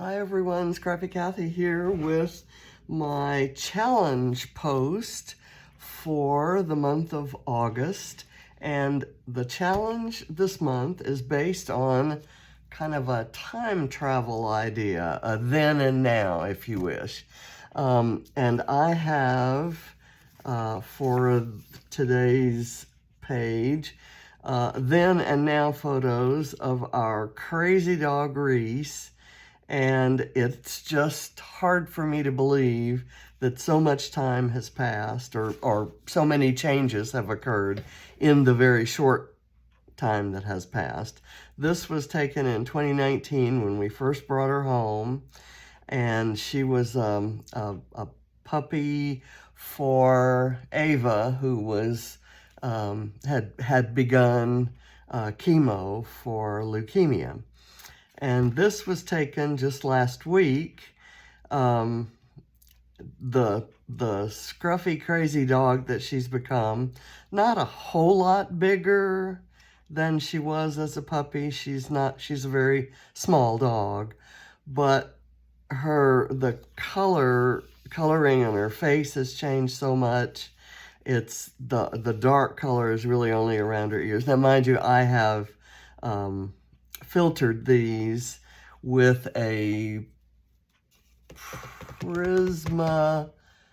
Hi everyone, Scrappy Kathy here with my challenge post for the month of August. And the challenge this month is based on kind of a time travel idea, a then and now, if you wish. And I have, for today's page, then and now photos of our crazy dog Reese. And it's just hard for me to believe that so much time has passed or so many changes have occurred in the very short time that has passed. This was taken in 2019 when we first brought her home, and she was a puppy for Ava, who was had begun chemo for leukemia. And this was taken just last week. The scruffy, crazy dog that she's become, not a whole lot bigger than she was as a puppy. She's a very small dog, but the coloring on her face has changed so much. It's the dark color is really only around her ears. Now, mind you, I have filtered these with a Prisma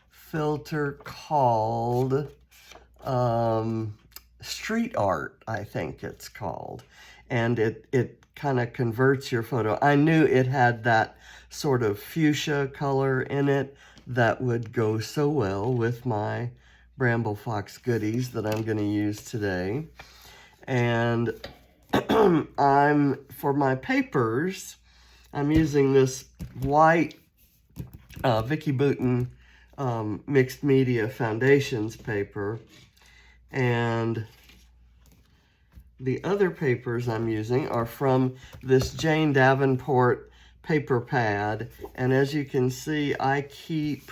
filter called Street Art, I think it's called. And it kind of converts your photo. I knew it had that sort of fuchsia color in it that would go so well with my Bramble Fox goodies that I'm going to use today. And for my papers, I'm using this white Vicky Bouton mixed media foundations paper, and the other papers I'm using are from this Jane Davenport paper pad. And as you can see, I keep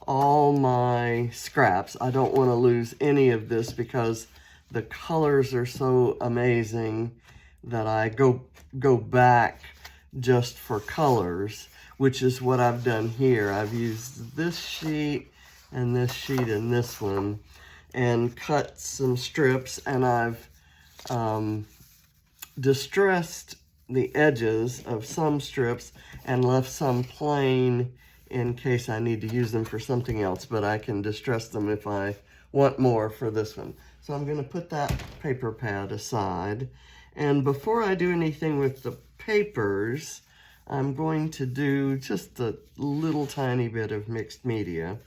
all my scraps. I don't want to lose any of this because the colors are so amazing that I go back just for colors, which is what I've done here. I've used this sheet and this one and cut some strips, and I've distressed the edges of some strips and left some plain in case I need to use them for something else, but I can distress them if I want more for this one. So I'm going to put that paper pad aside. And before I do anything with the papers, I'm going to do just a little tiny bit of mixed media.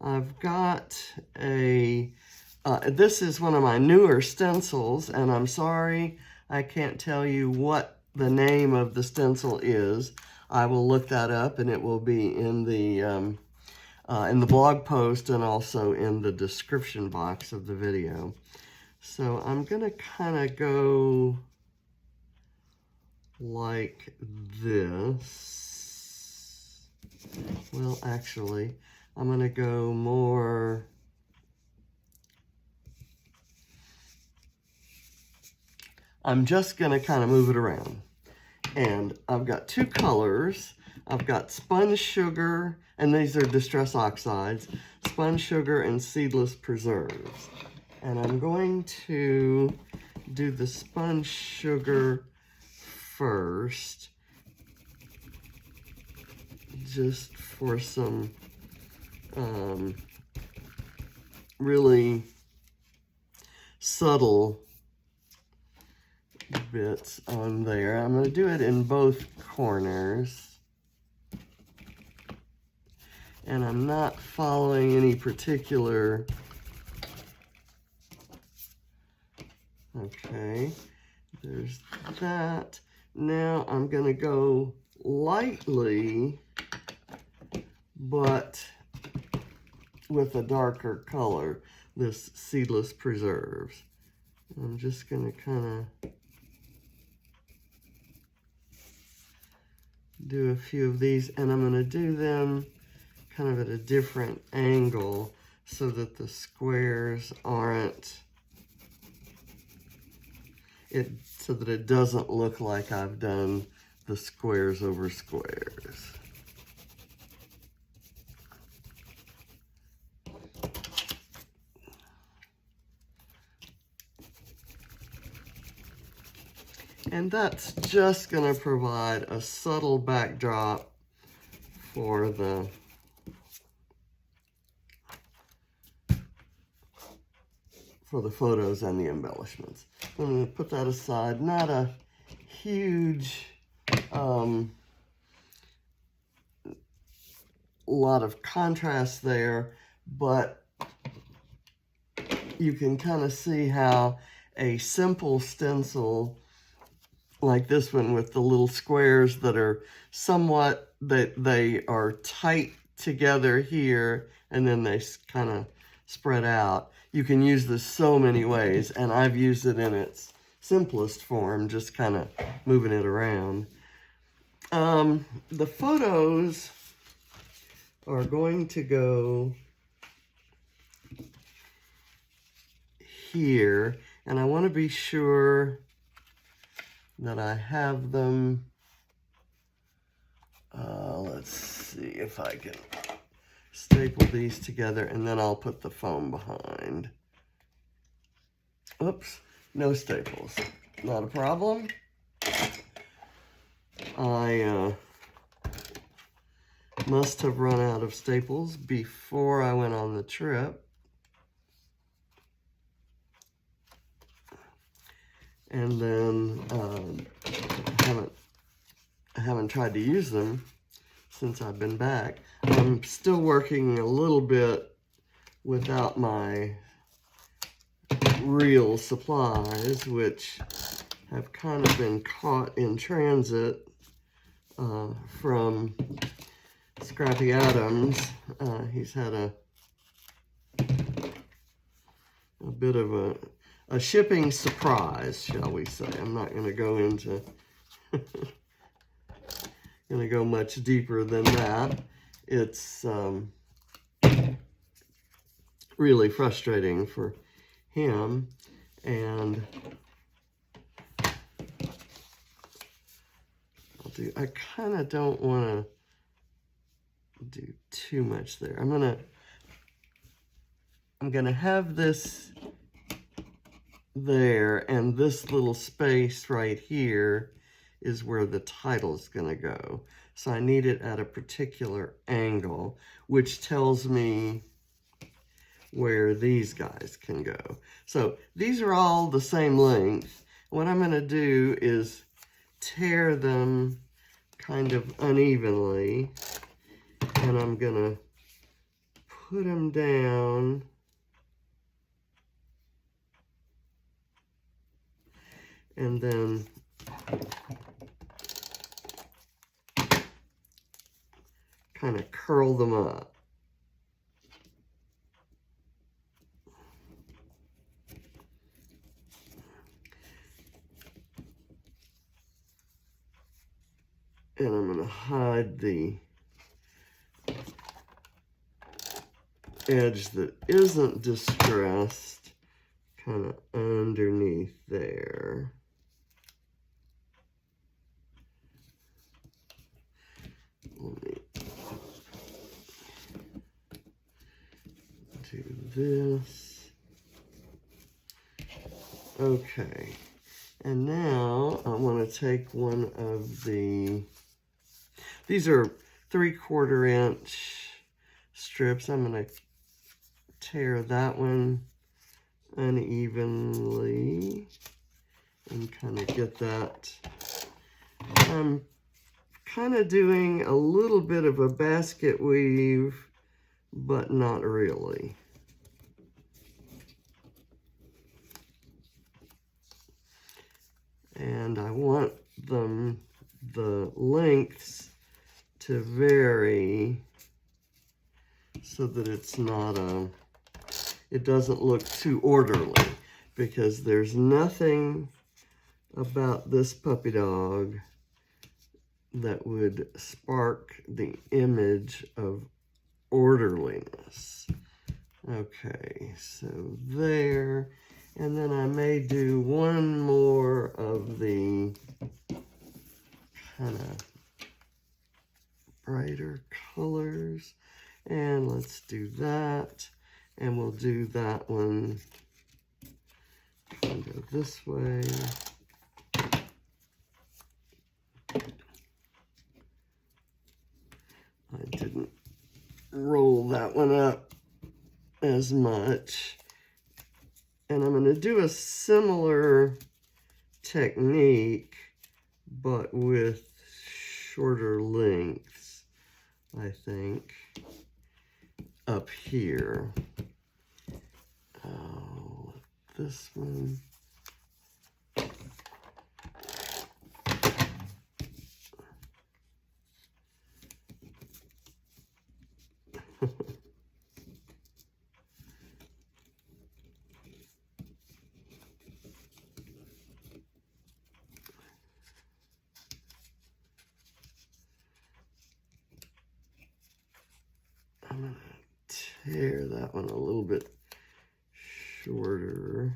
I've got this is one of my newer stencils, and I'm sorry I can't tell you what the name of the stencil is. I will look that up, and it will be in the blog post and also in the description box of the video. So I'm going to kind of go like this. Well, actually, I'm going to go more. I'm just going to kind of move it around. And I've got two colors. I've got sponge sugar, and these are distress oxides, sponge sugar and seedless preserves. And I'm going to do the sponge sugar first, just for some really subtle bits on there. I'm going to do it in both corners. And I'm not following any particular. Okay, there's that. Now I'm going to go lightly, but with a darker color, this seedless preserves. I'm just going to kind of do a few of these, and I'm going to do them kind of at a different angle so that the squares aren't, so that it doesn't look like I've done the squares over squares. And that's just going to provide a subtle backdrop for the photos and the embellishments. I'm going to put that aside. Not a huge lot of contrast there, but you can kind of see how a simple stencil like this one with the little squares that are somewhat, they are tight together here and then they kind of spread out. You can use this so many ways, and I've used it in its simplest form, just kind of moving it around. The photos are going to go here, and I want to be sure that I have them. Let's see if I can staple these together, and then I'll put the foam behind. Oops, no staples. Not a problem. I must have run out of staples before I went on the trip. And then I haven't tried to use them since I've been back. I'm still working a little bit without my real supplies, which have kind of been caught in transit from Scrappy Adams. He's had a bit of a shipping surprise, shall we say. I'm not going to go into going to go much deeper than that. It's really frustrating for him, and I kind of don't want to do too much there. I'm gonna have this there, and this little space right here is where the title's gonna go. So I need it at a particular angle, which tells me where these guys can go. So these are all the same length. What I'm gonna do is tear them kind of unevenly, and I'm gonna put them down and then kind of curl them up. And I'm going to hide the edge that isn't distressed kind of underneath there. Let me do this. Okay. And now I want to take one of these are 3/4 inch strips. I'm going to tear that one unevenly and kind of get that. I'm kind of doing a little bit of a basket weave, but not really. And I want the lengths to vary so that it's not it doesn't look too orderly, because there's nothing about this puppy dog that would spark the image of orderliness. Okay, so there. And then I may do one more of the kind of brighter colors. And let's do that. And we'll do that one kind of this way. I didn't roll that one up as much. And I'm going to do a similar technique, but with shorter lengths, I think, up here. Oh, this one. I'm going to tear that one a little bit shorter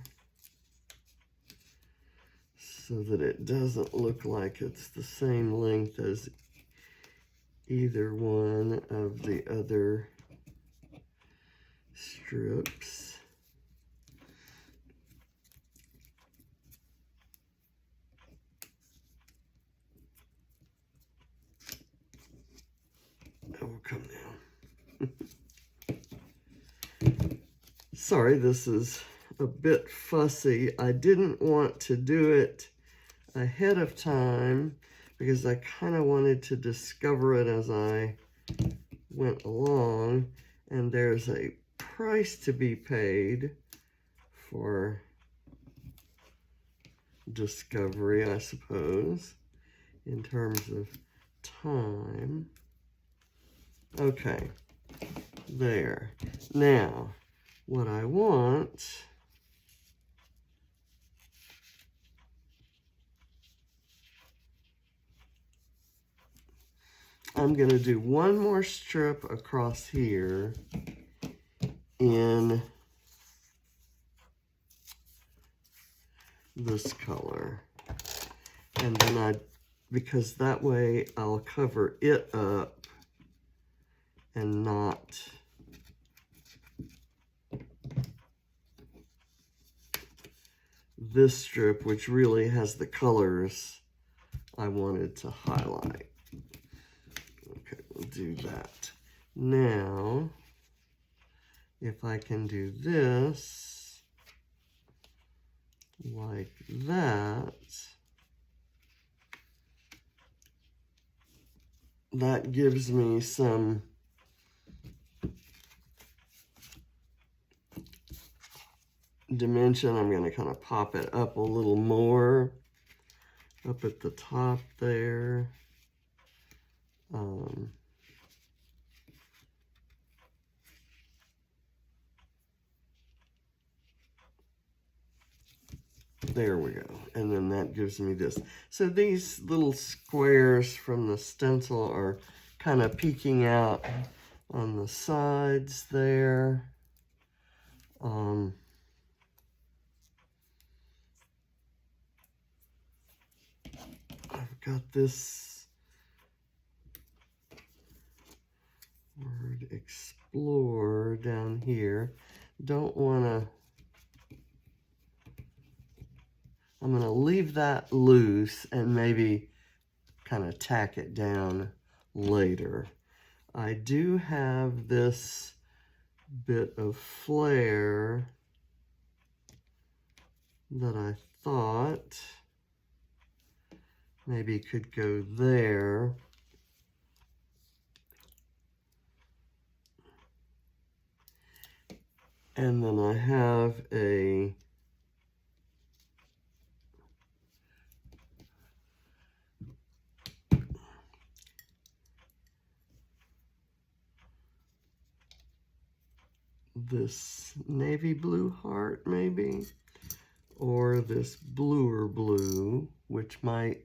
so that it doesn't look like it's the same length as either one of the other strips. That will come down. Sorry, this is a bit fussy. I didn't want to do it ahead of time because I kind of wanted to discover it as I went along, and there's a price to be paid for discovery, I suppose, in terms of time. Okay, there. Now, what I want I'm going to do one more strip across here in this color. And then because that way I'll cover it up and not this strip, which really has the colors I wanted to highlight. Okay, we'll do that. Now, if I can do this like that, that gives me some dimension. I'm going to kind of pop it up a little more up at the top there. There we go. And then that gives me this. So these little squares from the stencil are kind of peeking out on the sides there. I've got this word explore down here. Don't want to, I'm going to leave that loose and maybe kind of tack it down later. I do have this bit of flare that I thought maybe could go there. And then I have this navy blue heart maybe, or this bluer blue, which might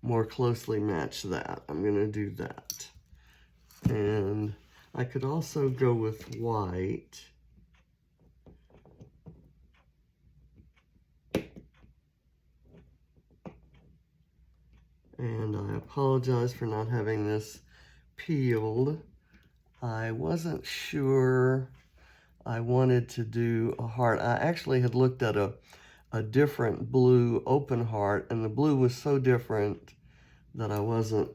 more closely match that. I'm going to do that. And I could also go with white. And I apologize for not having this peeled. I wasn't sure I wanted to do a heart. I actually had looked at a different blue open heart, and the blue was so different that I wasn't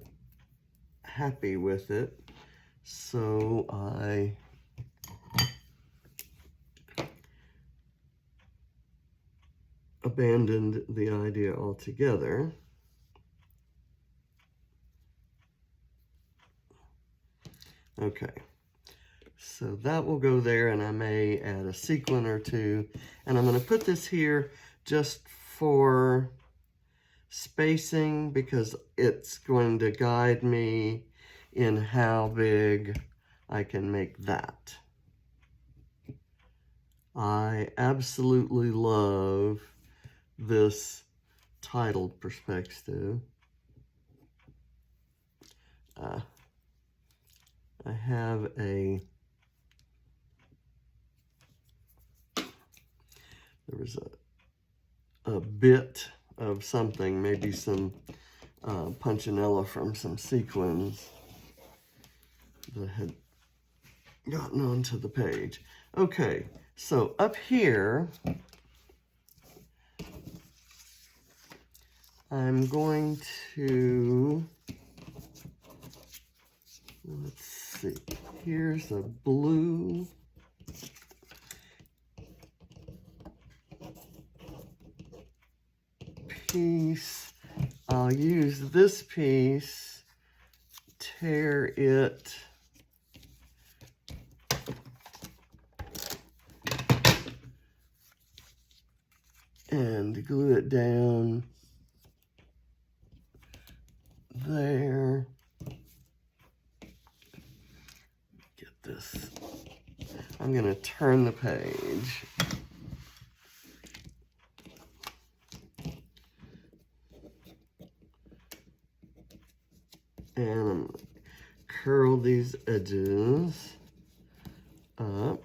happy with it. So I abandoned the idea altogether. Okay, so that will go there, and I may add a sequin or two. And I'm going to put this here just for spacing because it's going to guide me in how big I can make that. I absolutely love this titled perspective. I have there was a bit of something, maybe some punchinella from some sequins that had gotten onto the page. Okay, so up here, I'm going to, let's see, here's a blue. Piece. I'll use this piece, tear it, and glue it down there. Get this. I'm going to turn the page. And I'm going to curl these edges up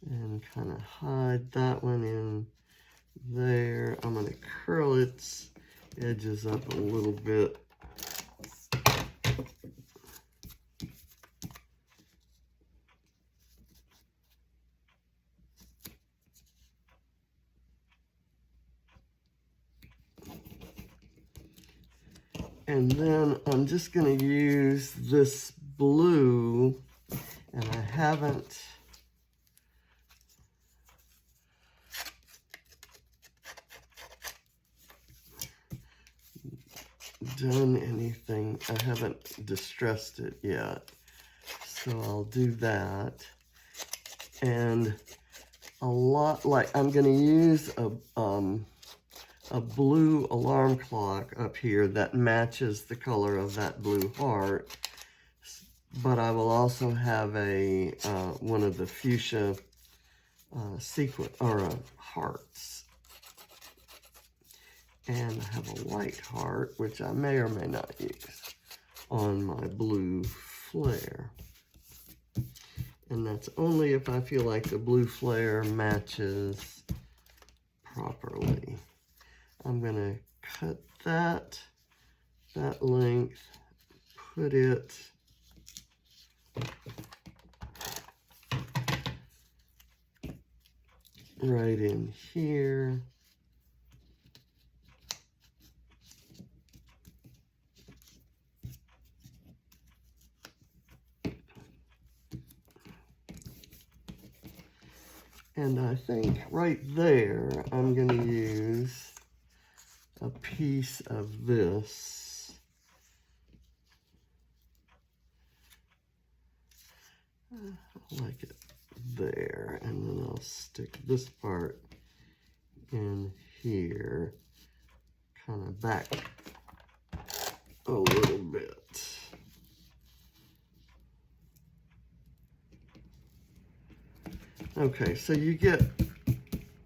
and kind of hide that one in there. I'm going to curl its edges up a little bit. And then I'm just going to use this blue, and I haven't done anything. I haven't distressed it yet. So I'll do that. And I'm going to use a blue alarm clock up here that matches the color of that blue heart, but I will also have a one of the fuchsia sequin or hearts, and I have a white heart which I may or may not use on my blue flare, and that's only if I feel like the blue flare matches properly. I'm going to cut that length, put it right in here. And I think right there, I'm going to use a piece of this. I like it there, and then I'll stick this part in here, kind of back a little bit. Okay, so you get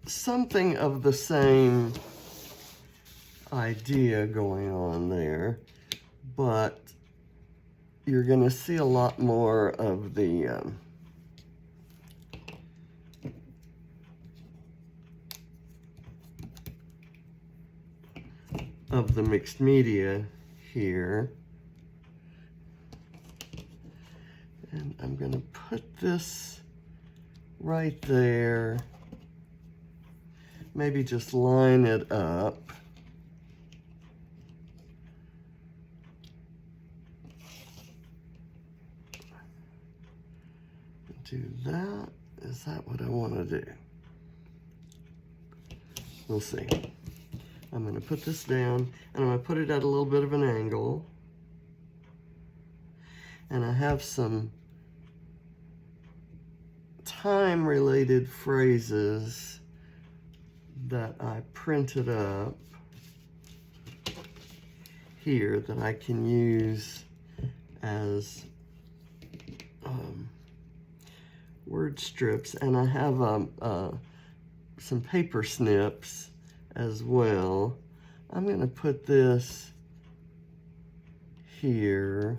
something of the same idea going on there, but you're going to see a lot more of the of the mixed media here. And I'm going to put this right there. Maybe just line it up. Do that. Is that what I want to do? We'll see. I'm going to put this down, and I'm going to put it at a little bit of an angle. And I have some time-related phrases that I printed up here that I can use as word strips, and I have some paper snips as well. I'm going to put this here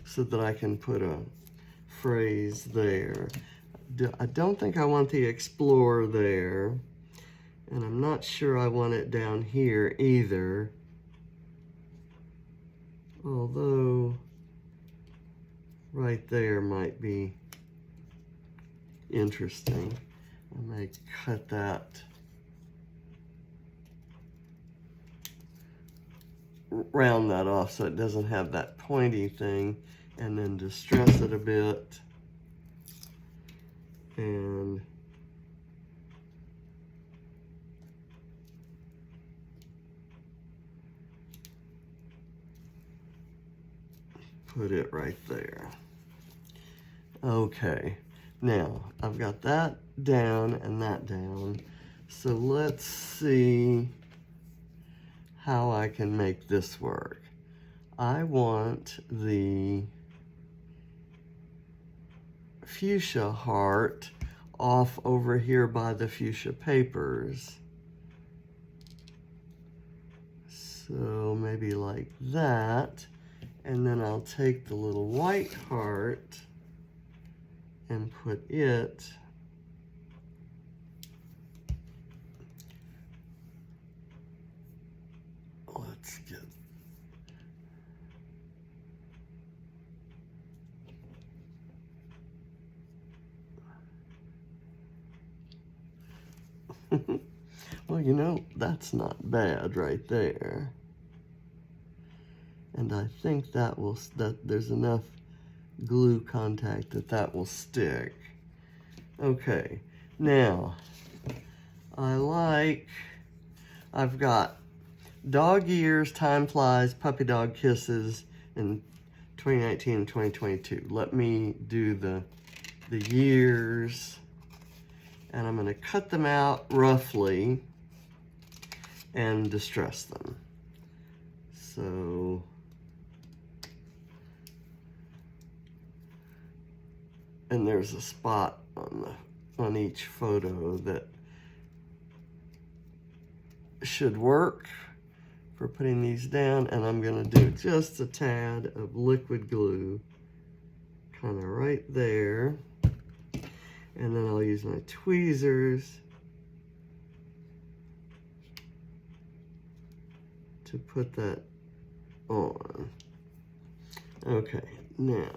so that I can put a phrase there. I don't think I want the explore there, and I'm not sure I want it down here either, although right there might be interesting. I may cut that, round that off so it doesn't have that pointy thing, and then distress it a bit. And put it right there. Okay, now I've got that down and that down. So let's see how I can make this work. I want the fuchsia heart off over here by the fuchsia papers. So maybe like that. And then I'll take the little white heart and put it let's get well, you know, that's not bad right there. And I think that will, there's enough glue contact that will stick. Okay, now I've got dog years, time flies, puppy dog kisses in 2019 and 2022. Let me do the years, and I'm going to cut them out roughly and distress them. So, and there's a spot on each photo that should work for putting these down, and I'm going to do just a tad of liquid glue kind of right there, and then I'll use my tweezers to put that on. Okay, now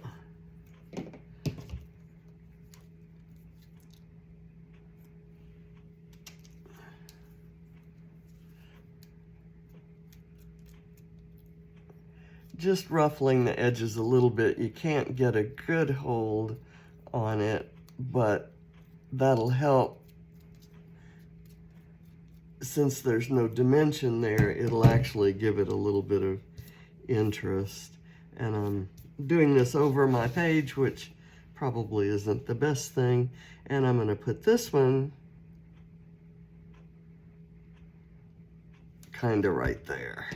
just ruffling the edges a little bit. You can't get a good hold on it, but that'll help. Since there's no dimension there, it'll actually give it a little bit of interest. And I'm doing this over my page, which probably isn't the best thing. And I'm going to put this one kind of right there.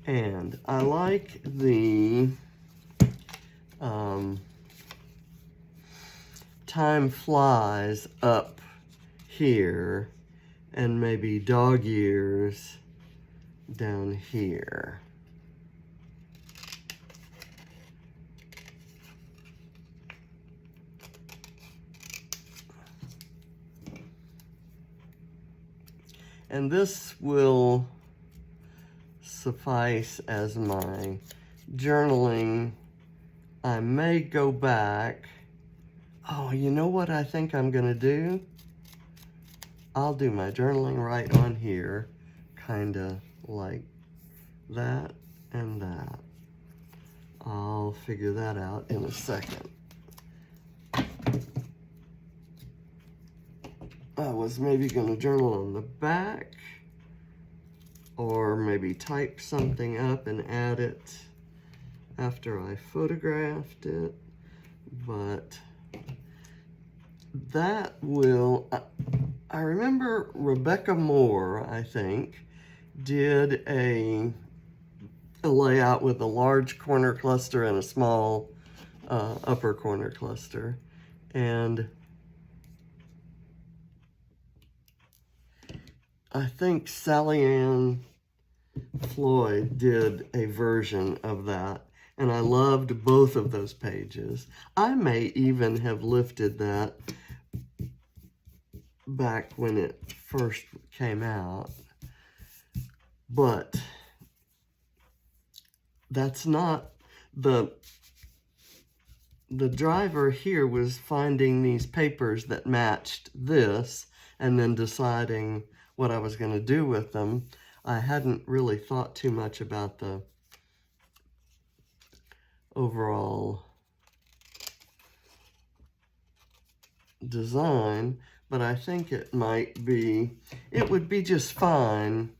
And I like the time flies up here, and maybe dog years down here. And this will suffice as my journaling. I may go back. Oh, you know what I think I'm gonna do? I'll do my journaling right on here, kinda like that and that. I'll figure that out in a second. I was maybe gonna journal on the back, or maybe type something up and add it after I photographed it, but that will, I remember Rebecca Moore, I think, did a layout with a large corner cluster and a small upper corner cluster. And I think Sally Ann Floyd did a version of that, and I loved both of those pages. I may even have lifted that back when it first came out, but that's not the driver here was finding these papers that matched this and then deciding what I was going to do with them. I hadn't really thought too much about the overall design, but I think it would be just fine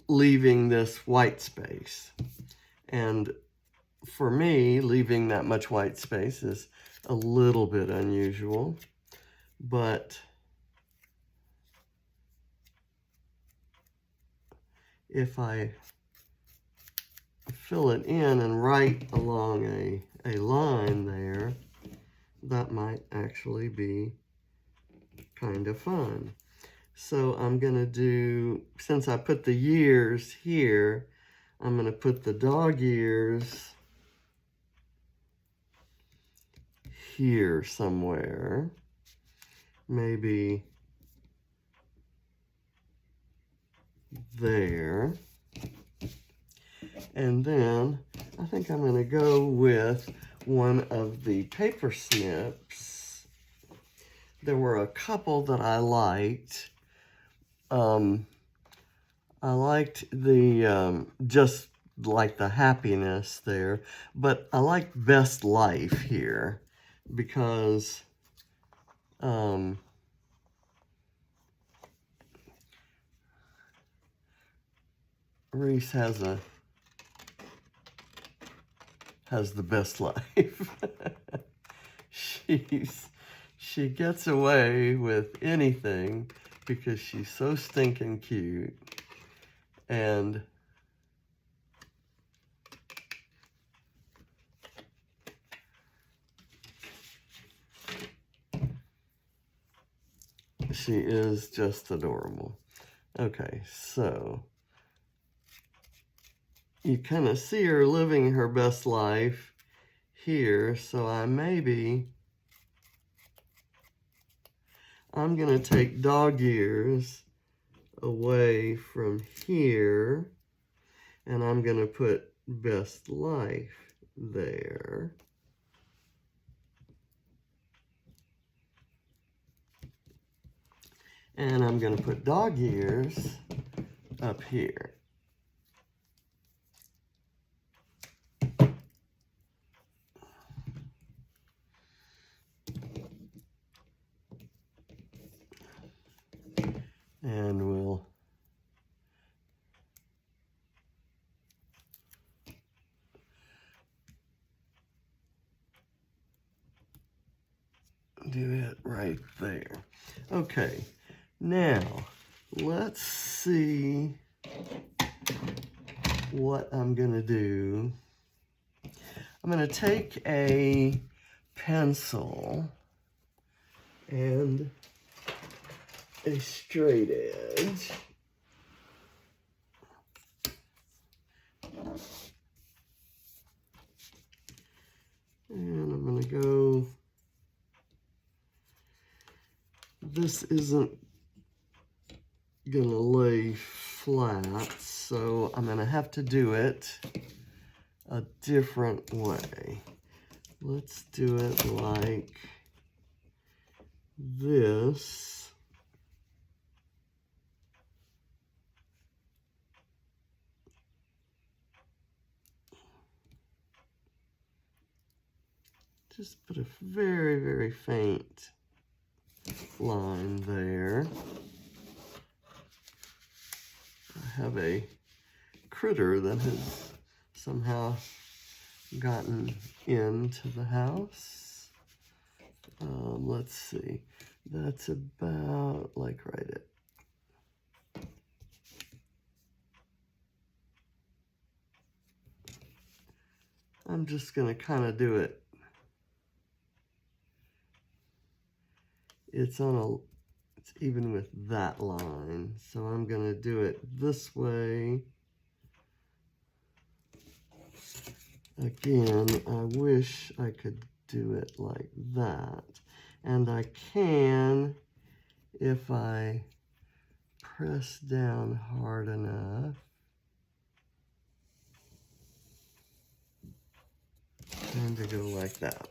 leaving this white space. And for me, leaving that much white space is a little bit unusual, but if I fill it in and write along a line there, that might actually be kind of fun. So I'm gonna do, since I put the years here, I'm gonna put the dog ears here somewhere, maybe there. And then I think I'm going to go with one of the paper snips. There were a couple that I liked. I liked the, just like the happiness there, but I like Best Life here because Reese has the best life. She gets away with anything because she's so stinking cute. And she is just adorable. Okay, so you kind of see her living her best life here, so I'm going to take dog ears away from here, and I'm going to put Best Life there. And I'm going to put dog ears up here. And we'll do it right there. Okay, now let's see what I'm gonna do. I'm gonna take a pencil and a straight edge. And I'm going to go, this isn't gonna lay flat, so I'm gonna have to do it a different way. Let's do it like this. Just put a very, very faint line there. I have a critter that has somehow gotten into the house. Let's see, that's about like right at, I'm just gonna kind of do it. It's even with that line, so I'm gonna do it this way. Again, I wish I could do it like that. And I can if I press down hard enough. And to go like that.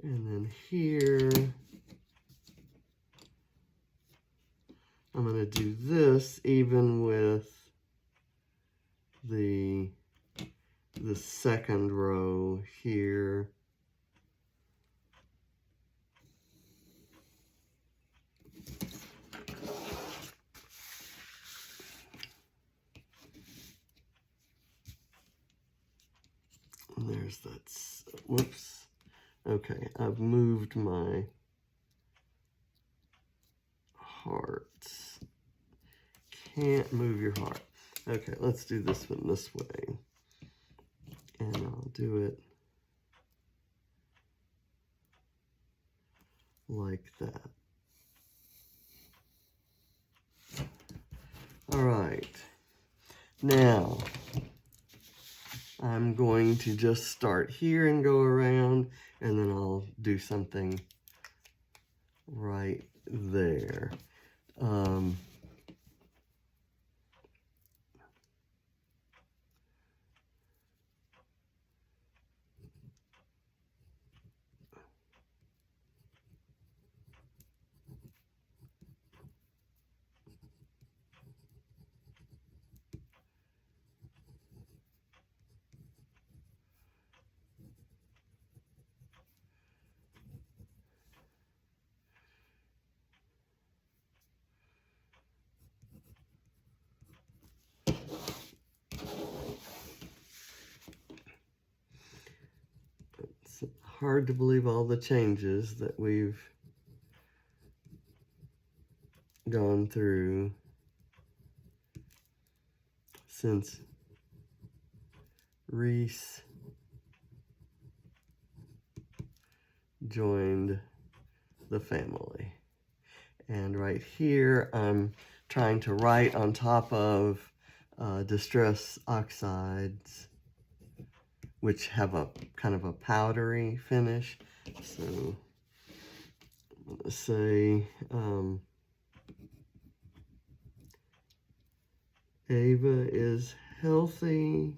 And then here, I'm going to do this even with the second row here. And there's that, whoops. Okay, I've moved my heart. Can't move your heart. Okay, let's do this one this way. And I'll do it like that. All right. Now, I'm going to just start here and go around, and then I'll do something right there. It's hard to believe all the changes that we've gone through since Reese joined the family. And right here, I'm trying to write on top of Distress Oxides, which have a kind of a powdery finish. So I'm going to say Ava is healthy.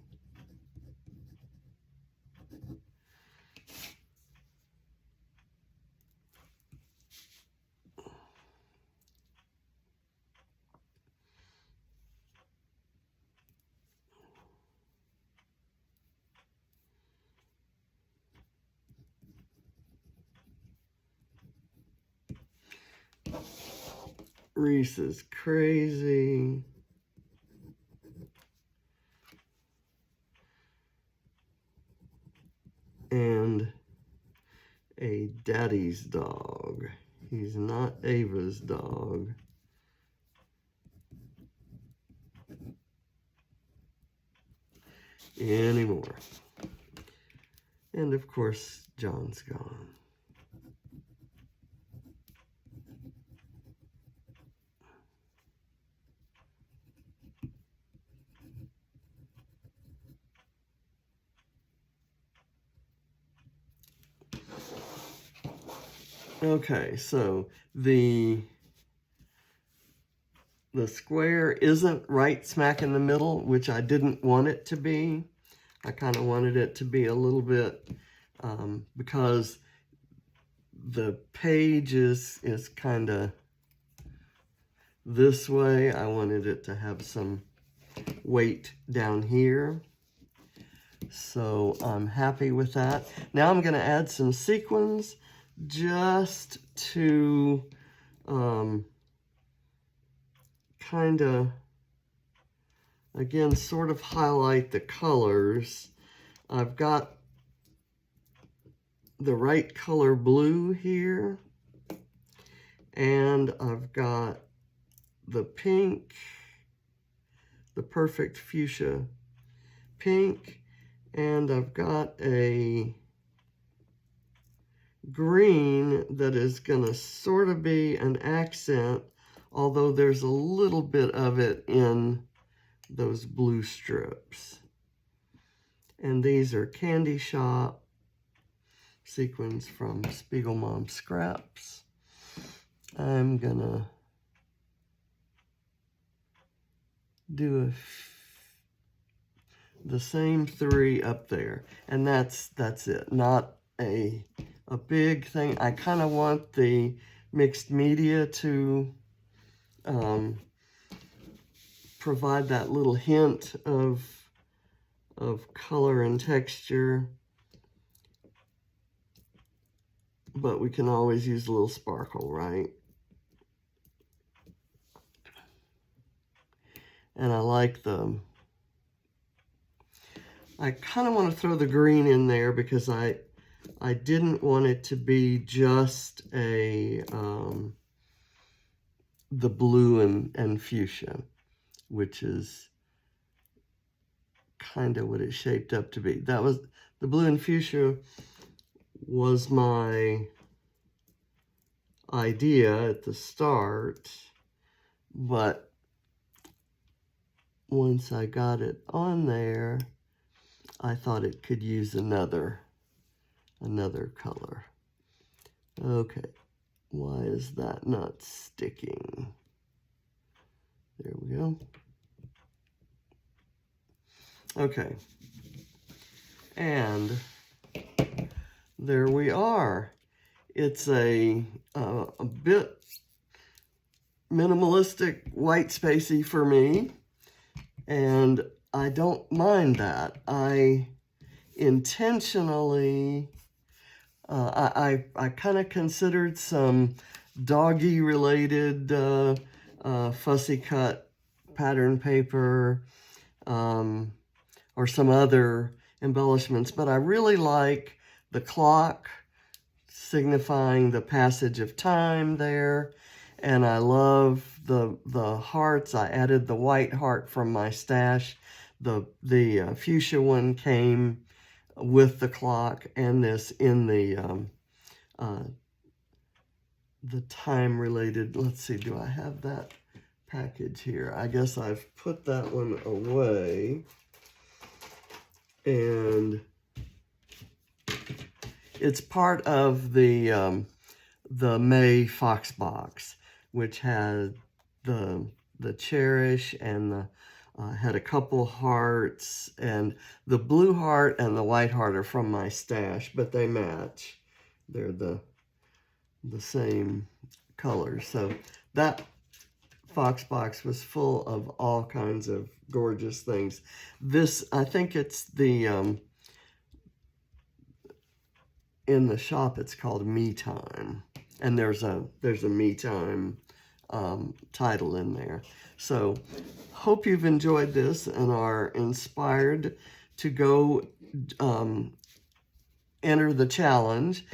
Reese is crazy. And a daddy's dog. He's not Ava's dog. Anymore. And of course, John's gone. Okay, so the square isn't right smack in the middle, which I didn't want it to be. I kind of wanted it to be a little bit, because the page is kind of this way. I wanted it to have some weight down here. So I'm happy with that. Now I'm going to add some sequins just to kind of, again, sort of highlight the colors. I've got the right color blue here, and I've got the pink, the perfect fuchsia pink, and I've got a green that is gonna sort of be an accent, although there's a little bit of it in those blue strips. And these are Candy Shop sequins from Spiegel Mom Scraps. I'm gonna do the same 3 up there, and that's it. Not a big thing. I kind of want the mixed media to provide that little hint of color and texture, but we can always use a little sparkle, right? And I like I kind of want to throw the green in there because I didn't want it to be just the blue and fuchsia, which is kind of what it shaped up to be. That was, the blue and fuchsia was my idea at the start, but once I got it on there, I thought it could use another color. Okay, why is that not sticking? There we go. Okay, and there we are. It's a bit minimalistic, white spacey for me, and I don't mind that. I intentionally, I kind of considered some doggy related fussy cut pattern paper or some other embellishments, but I really like the clock signifying the passage of time there, and I love the hearts. I added the white heart from my stash. The fuchsia one came with the clock, and this in the time related. Let's see, do I have that package here? I guess I've put that one away, and it's part of the May FoxBox, which had the Cherish and the had a couple hearts, and the blue heart and the white heart are from my stash, but they match. They're the same color. So that FoxBox was full of all kinds of gorgeous things. This, I think it's the in the shop it's called Me Time, and there's a Me Time title in there. So hope you've enjoyed this and are inspired to go enter the challenge.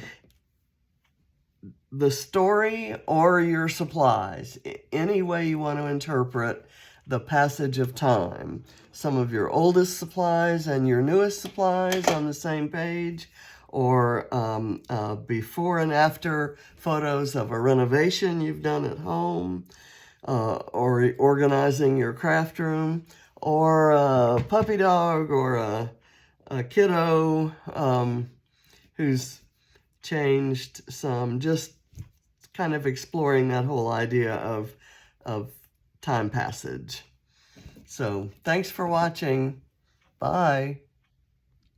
The story or your supplies, any way you want to interpret the passage of time. Some of your oldest supplies and your newest supplies on the same page, or before and after photos of a renovation you've done at home, or organizing your craft room, or a puppy dog, or a kiddo who's changed some. Just kind of exploring that whole idea of time passage. So thanks for watching. Bye.